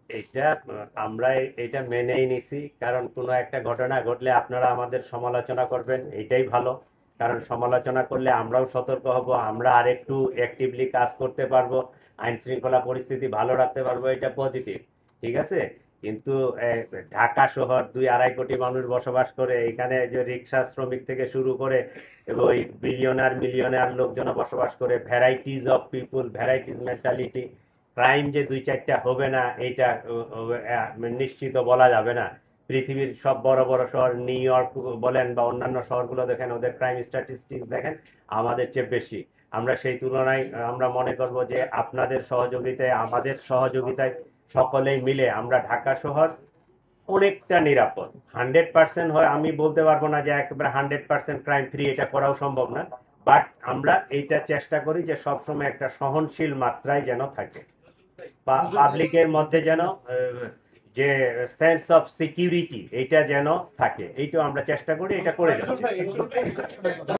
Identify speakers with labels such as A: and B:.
A: এটা আমরা এটা মেনেই নিছি, কারণ কোনো একটা ঘটনা ঘটলে আপনারা আমাদের সমালোচনা করবেন, এটাই ভালো। কারণ সমালোচনা করলে আমরাও সতর্ক হব, আমরা আরেকটু অ্যাক্টিভলি কাজ করতে পারবো, আইন শৃঙ্খলা পরিস্থিতি ভালো রাখতে পারবো, এটা পজিটিভ। ঠিক আছে। কিন্তু ঢাকা শহর 2-2.5 কোটি মানুষ বসবাস করে, এখানে যে রিক্সা শ্রমিক থেকে শুরু করে ওই বিলিয়নার মিলিয়নার লোকজন বসবাস করে, varieties of people, varieties mentality. Crime যে 2-4টা হবে না এইটা নিশ্চিত বলা যাবে না। পৃথিবীর সব বড় বড় শহর, নিউ ইয়র্ক বলেন বা অন্যান্য শহরগুলো দেখেন, ওদের ক্রাইম স্ট্যাটিস্টিক্স দেখেন আমাদের চেয়ে বেশি। আমরা সেই তুলনায় আমরা মনে করব যে আপনাদের সহযোগিতায়, আমাদের সহযোগিতায়, সকলেই মিলে আমরা ঢাকা শহর অনেকটা নিরাপদ। 100% হয় আমি বলতে পারবো না যে একেবারে 100% ক্রাইম ফ্রি, এটা করাও সম্ভব না। বাট আমরা এইটা চেষ্টা করি যে সবসময় একটা সহনশীল মাত্রায় যেন থাকে, বা পাবলিকের মধ্যে যেন যে সেন্স অফ সিকিউরিটি এইটা যেন থাকে, এইটাও আমরা চেষ্টা করি, এটা করে যাচ্ছি।